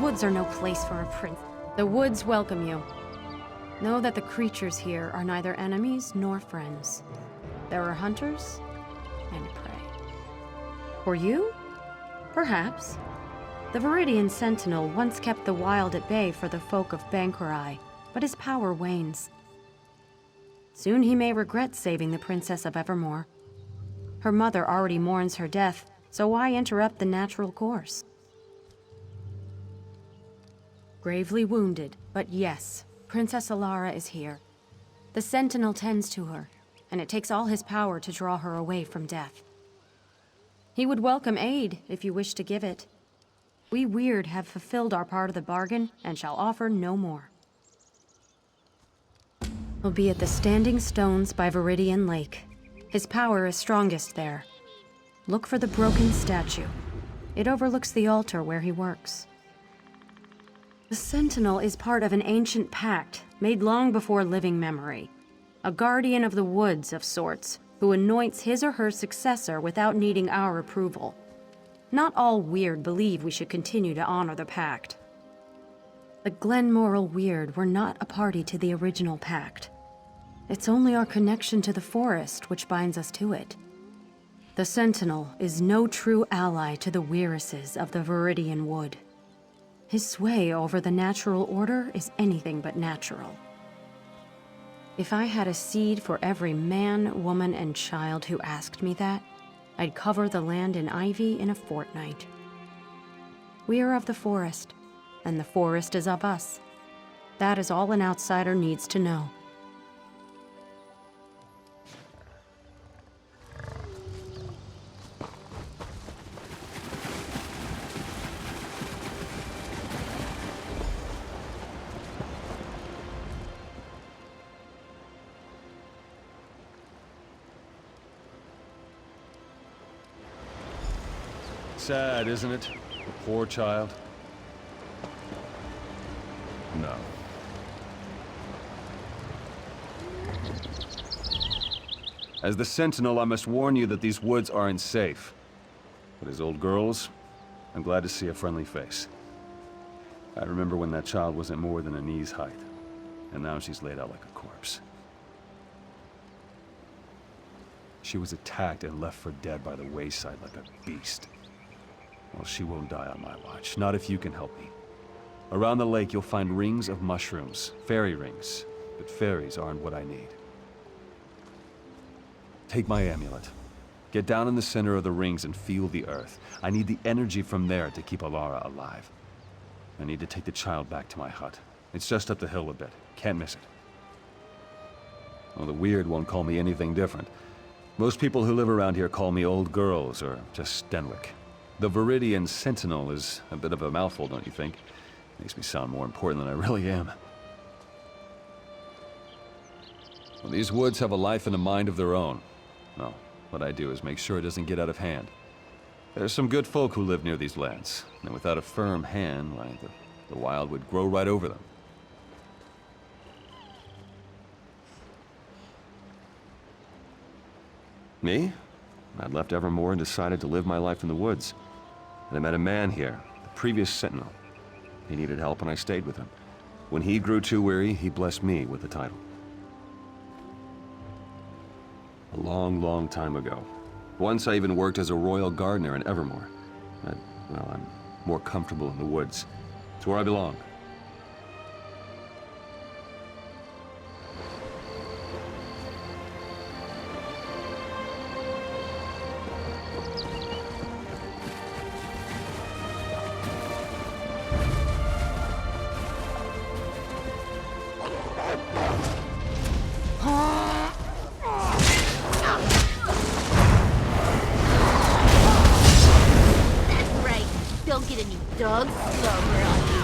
woods are no place for a prince. The woods welcome you. Know that the creatures here are neither enemies nor friends. There are hunters and prey. For you? Perhaps. The Viridian Sentinel once kept the wild at bay for the folk of Banquerai, but his power wanes. Soon he may regret saving the Princess of Evermore. Her mother already mourns her death, so why interrupt the natural course? Gravely wounded, but yes, Princess Alara is here. The Sentinel tends to her, and it takes all his power to draw her away from death. He would welcome aid if you wish to give it. We Weird have fulfilled our part of the bargain and shall offer no more. He'll be at the Standing Stones by Viridian Lake. His power is strongest there. Look for the broken statue. It overlooks the altar where he works. The Sentinel is part of an ancient pact made long before living memory. A guardian of the woods of sorts, who anoints his or her successor without needing our approval. Not all Weird believe we should continue to honor the pact. The Glenmoral Weird were not a party to the original pact. It's only our connection to the forest which binds us to it. The Sentinel is no true ally to the Weiruses of the Viridian Wood. His sway over the natural order is anything but natural. If I had a seed for every man, woman, and child who asked me that, I'd cover the land in ivy in a fortnight. We are of the forest, and the forest is of us. That is all an outsider needs to know. Sad, isn't it? The poor child. No. As the Sentinel, I must warn you that these woods aren't safe. But as old girls, I'm glad to see a friendly face. I remember when that child wasn't more than a knee's height, and now she's laid out like a corpse. She was attacked and left for dead by the wayside like a beast. Well, she won't die on my watch, not if you can help me. Around the lake, you'll find rings of mushrooms, fairy rings, but fairies aren't what I need. Take my amulet. Get down in the center of the rings and feel the earth. I need the energy from there to keep Alara alive. I need to take the child back to my hut. It's just up the hill a bit. Can't miss it. Well, the Weird won't call me anything different. Most people who live around here call me old girls or just Stenwick. The Viridian Sentinel is a bit of a mouthful, don't you think? Makes me sound more important than I really am. Well, these woods have a life and a mind of their own. Well, what I do is make sure it doesn't get out of hand. There's some good folk who live near these lands, and without a firm hand, why, the wild would grow right over them. Me? I'd left Evermore and decided to live my life in the woods. And I met a man here, the previous Sentinel. He needed help and I stayed with him. When he grew too weary, he blessed me with the title. A long, long time ago. Once I even worked as a royal gardener in Evermore. But, well, I'm more comfortable in the woods. It's where I belong. Don't get any dog slobber on you.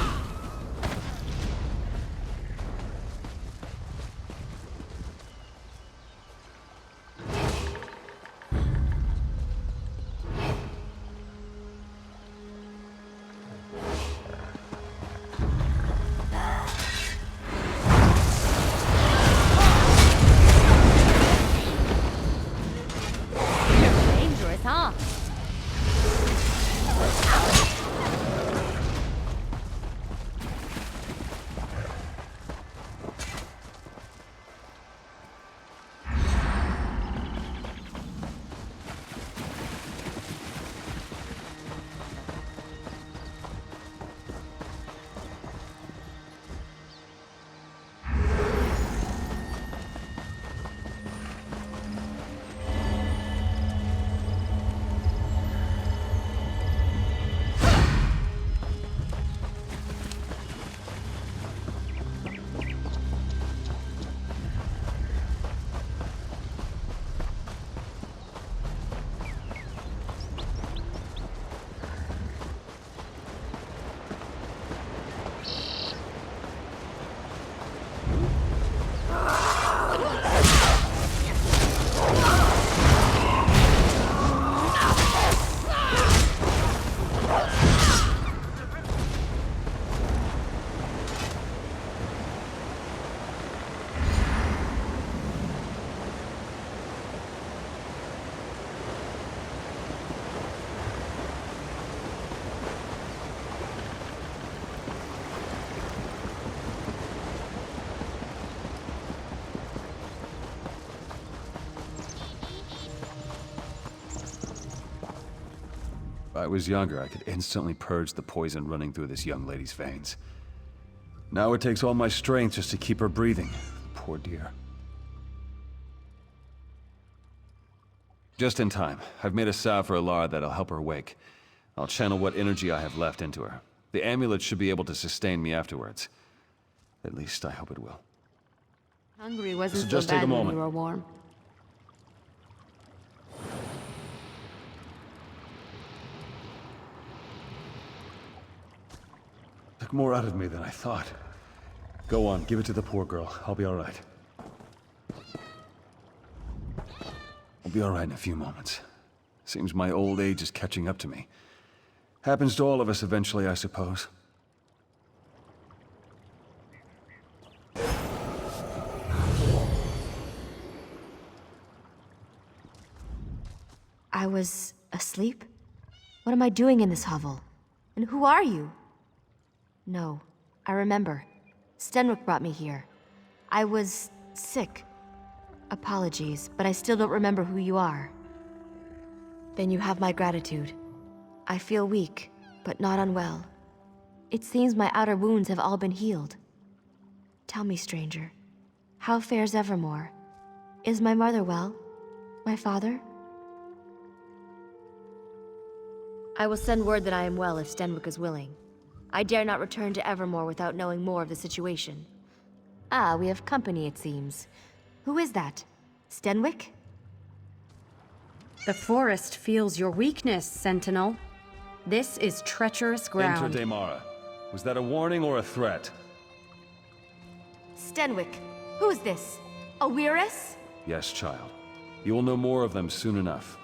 I was younger, I could instantly purge the poison running through this young lady's veins. Now it takes all my strength just to keep her breathing. Poor dear. Just in time. I've made a salve for Alara that'll help her wake. I'll channel what energy I have left into her. The amulet should be able to sustain me afterwards. At least I hope it will. Hungry wasn't so just take a bad when moment. you were warm. Took more out of me than I thought. Go on, give it to the poor girl. I'll be all right. I'll be all right in a few moments. Seems my old age is catching up to me. Happens to all of us eventually, I suppose. I was asleep? What am I doing in this hovel? And who are you? No, I remember. Stenwick brought me here. I was sick. Apologies, but I still don't remember who you are. Then you have my gratitude. I feel weak, but not unwell. It seems my outer wounds have all been healed. Tell me, stranger, how fares Evermore? Is my mother well? My father? I will send word that I am well if Stenwick is willing. I dare not return to Evermore without knowing more of the situation. Ah, we have company, it seems. Who is that? Stenwick? The forest feels your weakness, Sentinel. This is treacherous ground. Enter Daemara. Was that a warning or a threat? Stenwick, who is this? A Weiress? Yes, child. You will know more of them soon enough.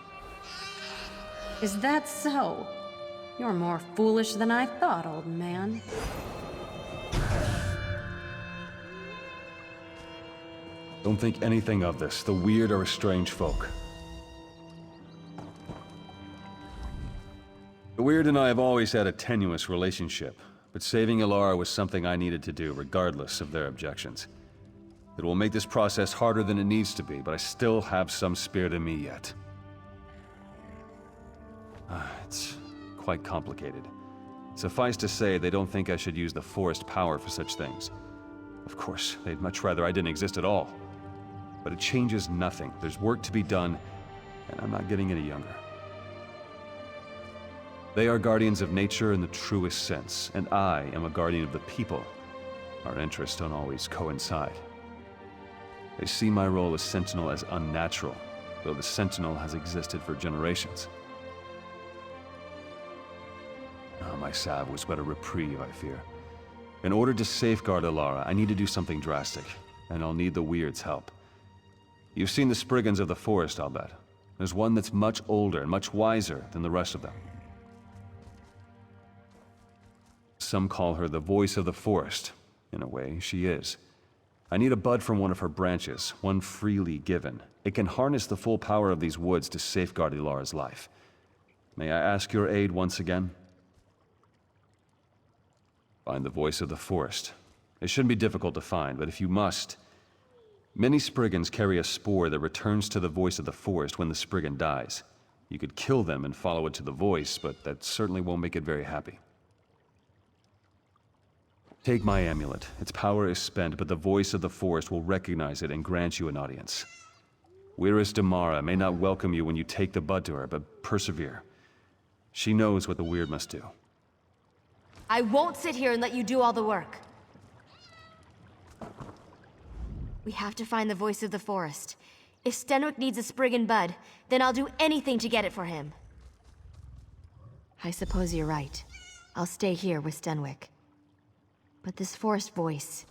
Is that so? You're more foolish than I thought, old man. Don't think anything of this. The weird are a strange folk. The weird and I have always had a tenuous relationship, but saving Alara was something I needed to do, regardless of their objections. It will make this process harder than it needs to be, but I still have some spirit in me yet. It's quite complicated. Suffice to say, they don't think I should use the forest power for such things. Of course, they'd much rather I didn't exist at all. But it changes nothing. There's work to be done, and I'm not getting any younger. They are guardians of nature in the truest sense, and I am a guardian of the people. Our interests don't always coincide. They see my role as Sentinel as unnatural, though the Sentinel has existed for generations. My salve was but a reprieve, I fear. In order to safeguard Alara, I need to do something drastic, and I'll need the Weird's help. You've seen the Spriggans of the forest, I'll bet. There's one that's much older and much wiser than the rest of them. Some call her the voice of the forest. In a way, she is. I need a bud from one of her branches, one freely given. It can harness the full power of these woods to safeguard Alara's life. May I ask your aid once again? Find the voice of the forest. It shouldn't be difficult to find, but if you must... Many Spriggans carry a spore that returns to the voice of the forest when the Spriggan dies. You could kill them and follow it to the voice, but that certainly won't make it very happy. Take my amulet. Its power is spent, but the voice of the forest will recognize it and grant you an audience. Weiress Daemara may not welcome you when you take the bud to her, but persevere. She knows what the weird must do. I won't sit here and let you do all the work. We have to find the voice of the forest. If Stenwick needs a Spriggan bud, then I'll do anything to get it for him. I suppose you're right. I'll stay here with Stenwick. But this forest voice,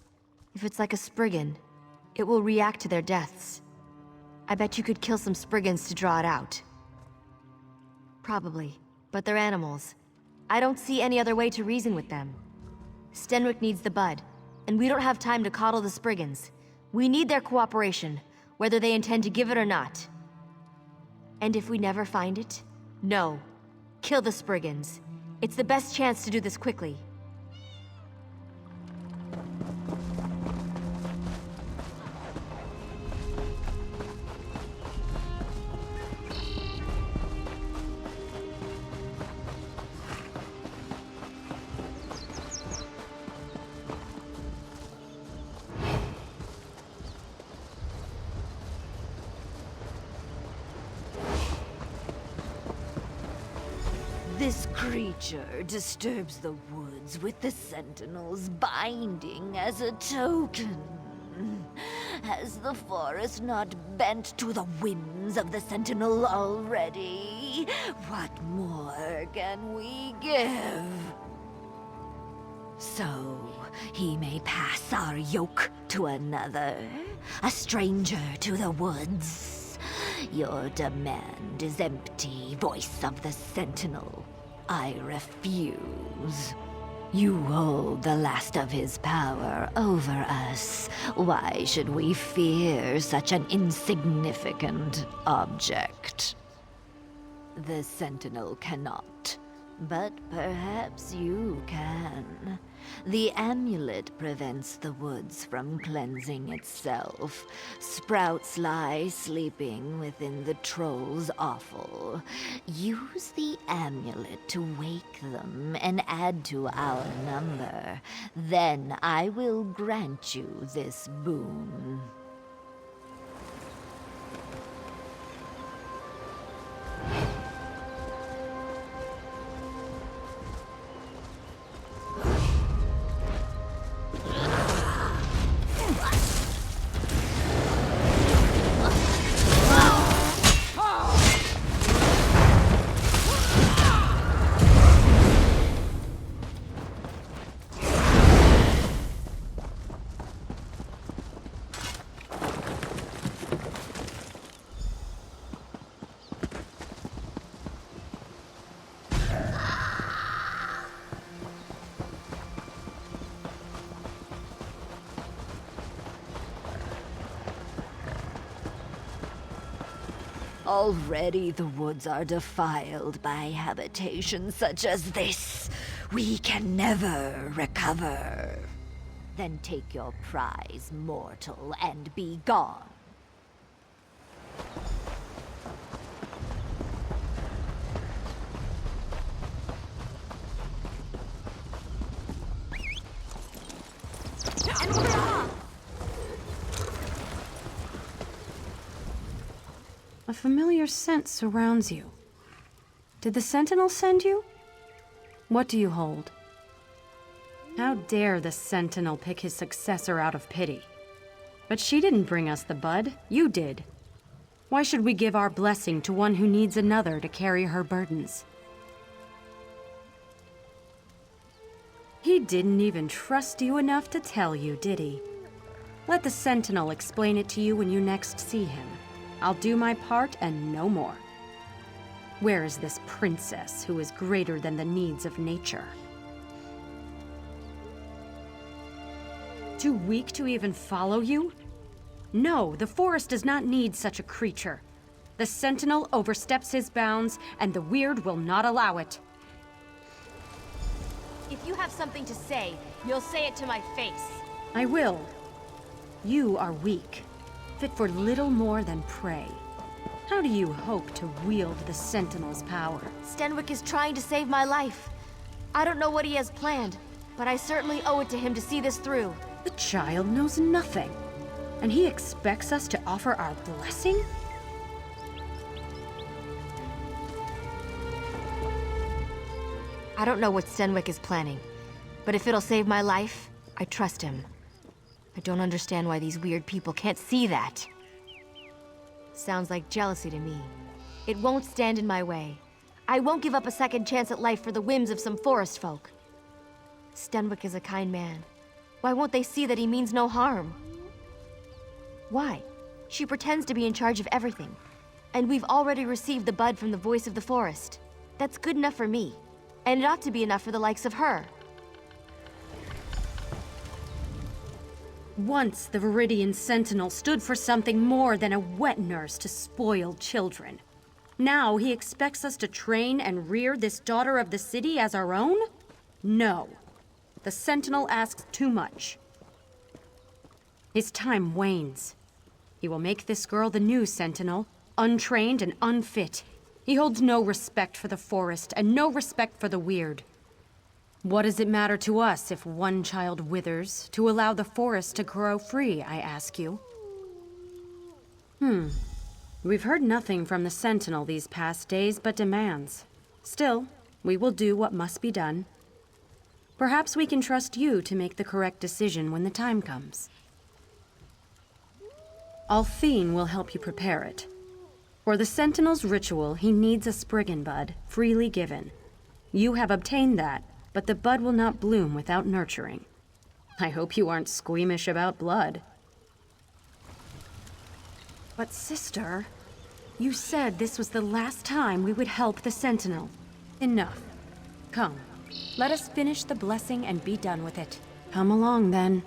if it's like a Spriggan, it will react to their deaths. I bet you could kill some Spriggans to draw it out. Probably, but they're animals. I don't see any other way to reason with them. Stenwick needs the bud, and we don't have time to coddle the Spriggans. We need their cooperation, whether they intend to give it or not. And if we never find it, no. Kill the Spriggans. It's the best chance to do this quickly. creature disturbs the woods with the Sentinel's binding as a token. Has the forest not bent to the whims of the Sentinel already? What more can we give? So, he may pass our yoke to another, a stranger to the woods. Your demand is empty, voice of the Sentinel. I refuse. You hold the last of his power over us. Why should we fear such an insignificant object? The Sentinel cannot, but perhaps you can. The amulet prevents the woods from cleansing itself. Sprouts lie sleeping within the troll's offal. Use the amulet to wake them and add to our number. Then I will grant you this boon. Already the woods are defiled by habitations such as this. We can never recover. Then take your prize, mortal, and be gone. A familiar scent surrounds you. Did the Sentinel send you? What do you hold? How dare the Sentinel pick his successor out of pity? But she didn't bring us the bud, you did. Why should we give our blessing to one who needs another to carry her burdens? He didn't even trust you enough to tell you, did he? Let the Sentinel explain it to you when you next see him. I'll do my part and no more. Where is this princess who is greater than the needs of nature? Too weak to even follow you? No, the forest does not need such a creature. The Sentinel oversteps his bounds, and the Weird will not allow it. If you have something to say, you'll say it to my face. I will. You are weak, fit for little more than prey. How do you hope to wield the Sentinel's power? Stenwick is trying to save my life. I don't know what he has planned, but I certainly owe it to him to see this through. The child knows nothing, and he expects us to offer our blessing? I don't know what Stenwick is planning, but if it'll save my life, I trust him. I don't understand why these weird people can't see that. Sounds like jealousy to me. It won't stand in my way. I won't give up a second chance at life for the whims of some forest folk. Stenwick is a kind man. Why won't they see that he means no harm? Why? She pretends to be in charge of everything. And we've already received the bud from the voice of the forest. That's good enough for me. And it ought to be enough for the likes of her. Once the Viridian Sentinel stood for something more than a wet nurse to spoil children. Now he expects us to train and rear this daughter of the city as our own? No. The Sentinel asks too much. His time wanes. He will make this girl the new Sentinel, untrained and unfit. He holds no respect for the forest and no respect for the Weird. What does it matter to us if one child withers to allow the forest to grow free, I ask you? We've heard nothing from the Sentinel these past days but demands. Still, We will do what must be done. Perhaps we can trust you to make the correct decision when the time comes. Althine will help you prepare it. For the Sentinel's ritual, he needs a Spriggan bud, freely given. You have obtained that, but the bud will not bloom without nurturing. I hope you aren't squeamish about blood. But sister, you said this was the last time we would help the Sentinel. Enough. Come, let us finish the blessing and be done with it. Come along, then.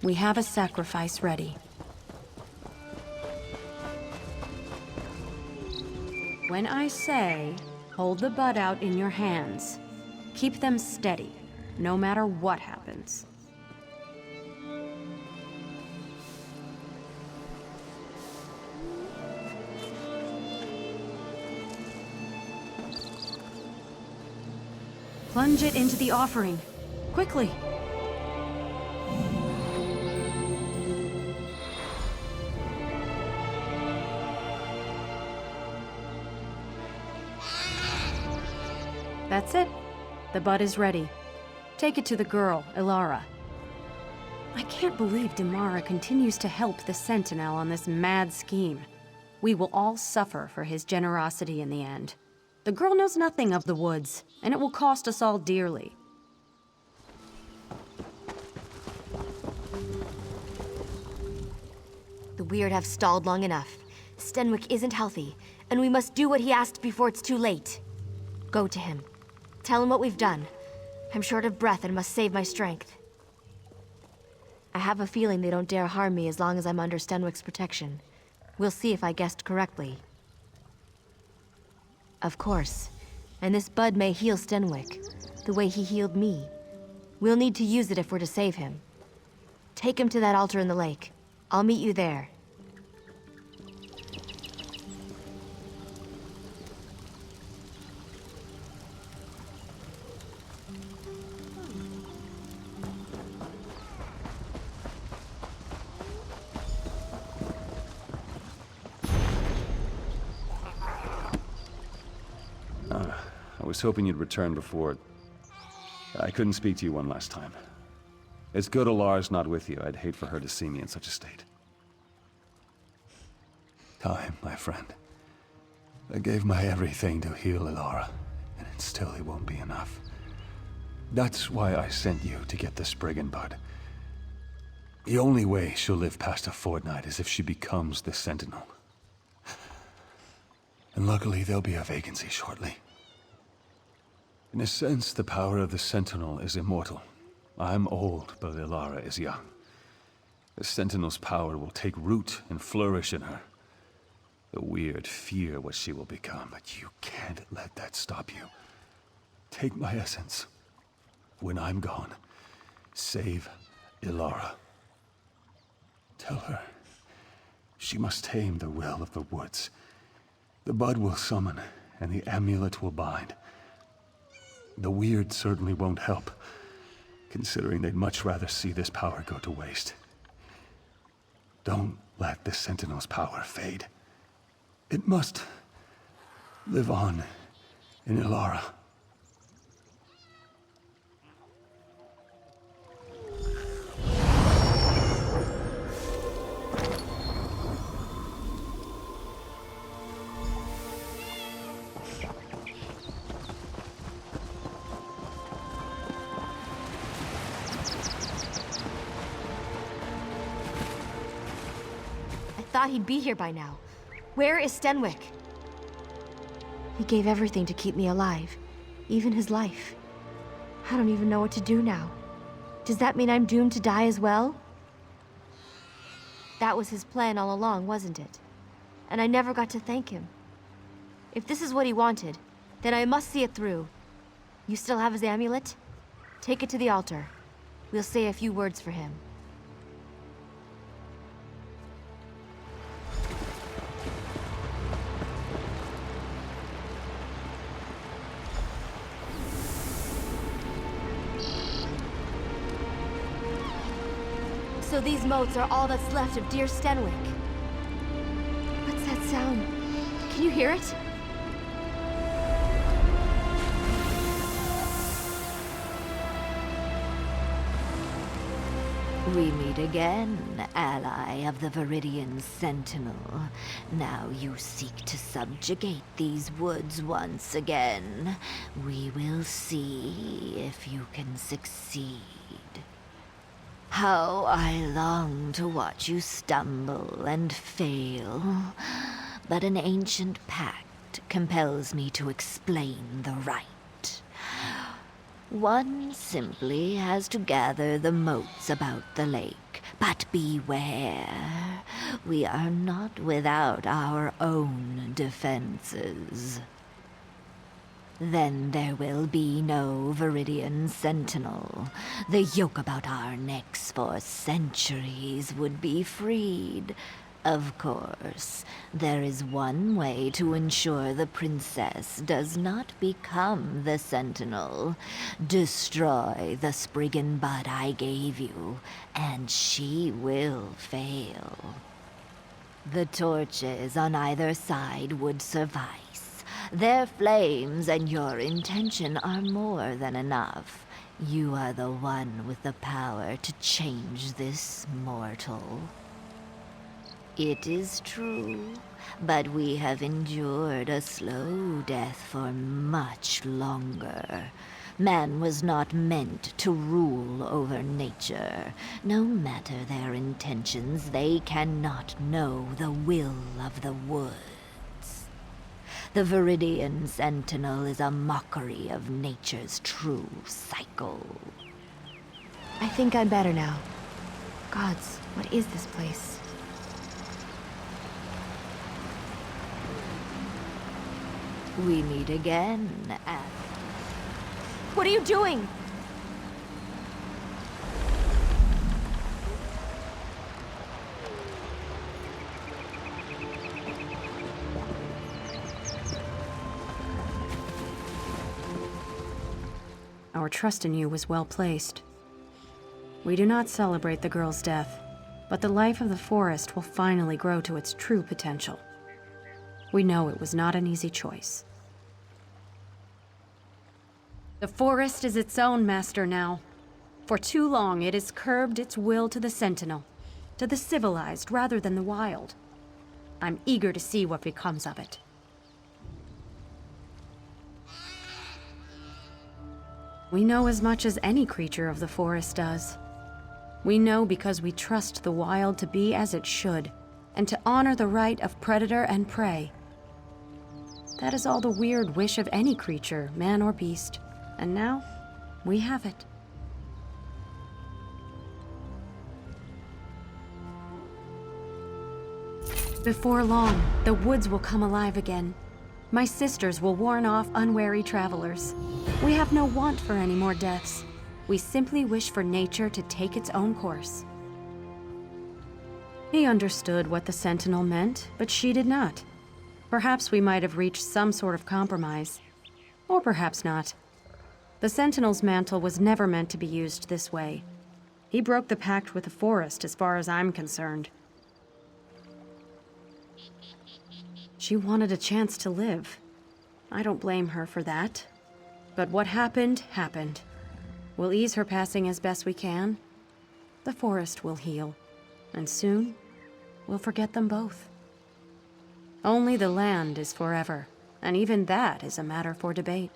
We have a sacrifice ready. When I say, hold the bud out in your hands, keep them steady, no matter what happens. Plunge it into the offering. Quickly. That's it. The bud is ready. Take it to the girl, Ilara. I can't believe Damara continues to help the Sentinel on this mad scheme. We will all suffer for his generosity in the end. The girl knows nothing of the woods, and it will cost us all dearly. The weird have stalled long enough. Stenwick isn't healthy, and we must do what he asked before it's too late. Go to him. Tell him what we've done. I'm short of breath and must save my strength. I have a feeling they don't dare harm me as long as I'm under Stenwick's protection. We'll see if I guessed correctly. Of course. And this bud may heal Stenwick, the way he healed me. We'll need to use it if we're to save him. Take him to that altar in the lake. I'll meet you there. I was hoping you'd return before... I couldn't speak to you one last time. It's good Alara's not with you. I'd hate for her to see me in such a state. Time, my friend. I gave my everything to heal Ilara, and it still won't be enough. That's why I sent you to get the Spriggan bud. The only way she'll live past a fortnight is if she becomes the Sentinel. And luckily, there'll be a vacancy shortly. In a sense, the power of the Sentinel is immortal. I'm old, but Ilara is young. The Sentinel's power will take root and flourish in her. The weird fear what she will become, but you can't let that stop you. Take my essence. When I'm gone, save Ilara. Tell her she must tame the will of the woods. The bud will summon, and the amulet will bind. The weird certainly won't help, considering they'd much rather see this power go to waste. Don't let the Sentinel's power fade. It must live on in Ilara. Thought he'd be here by now. Where is Stenwick? He gave everything to keep me alive, even his life. I don't even know what to do now. Does that mean I'm doomed to die as well? That was his plan all along, wasn't it? And I never got to thank him. If this is what he wanted, then I must see it through. You still have his amulet? Take it to the altar. We'll say a few words for him. So these moats are all that's left of dear Stenwick. What's that sound? Can you hear it? We meet again, ally of the Viridian Sentinel. Now you seek to subjugate these woods once again. We will see if you can succeed. How I long to watch you stumble and fail. But an ancient pact compels me to explain the rite. One simply has to gather the moats about the lake. But beware, we are not without our own defenses. Then there will be no Viridian Sentinel. The yoke about our necks for centuries would be freed. Of course, there is one way to ensure the princess does not become the Sentinel. Destroy the Spriggan bud I gave you, and she will fail. The torches on either side would suffice. Their flames and your intention are more than enough. You are the one with the power to change this mortal. It is true, but we have endured a slow death for much longer. Man was not meant to rule over nature. No matter their intentions, they cannot know the will of the woods. The Viridian Sentinel is a mockery of nature's true cycle. I think I'm better now. Gods, what is this place? We meet again at... What are you doing? Our trust in you was well placed. We do not celebrate the girl's death, but the life of the forest will finally grow to its true potential. We know it was not an easy choice. The forest is its own master now. For too long, it has curbed its will to the Sentinel, to the civilized rather than the wild. I'm eager to see what becomes of it. We know as much as any creature of the forest does. We know because we trust the wild to be as it should, and to honor the right of predator and prey. That is all the weird wish of any creature, man or beast. And now, we have it. Before long, the woods will come alive again. My sisters will warn off unwary travelers. We have no want for any more deaths. We simply wish for nature to take its own course. He understood what the Sentinel meant, but she did not. Perhaps we might have reached some sort of compromise. Or perhaps not. The Sentinel's mantle was never meant to be used this way. He broke the pact with the forest as far as I'm concerned. She wanted a chance to live. I don't blame her for that. But what happened, happened. We'll ease her passing as best we can. The forest will heal. And soon, we'll forget them both. Only the land is forever, and even that is a matter for debate.